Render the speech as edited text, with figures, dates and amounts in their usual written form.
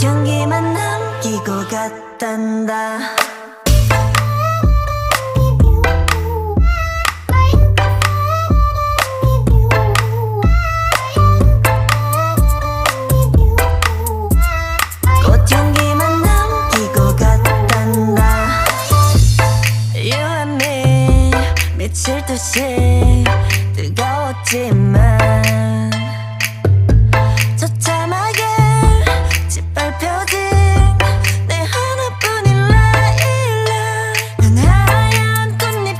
꽃향기만 남기고 갔단다. 꽃향기만 남기고 갔단다. You and me 미칠 듯이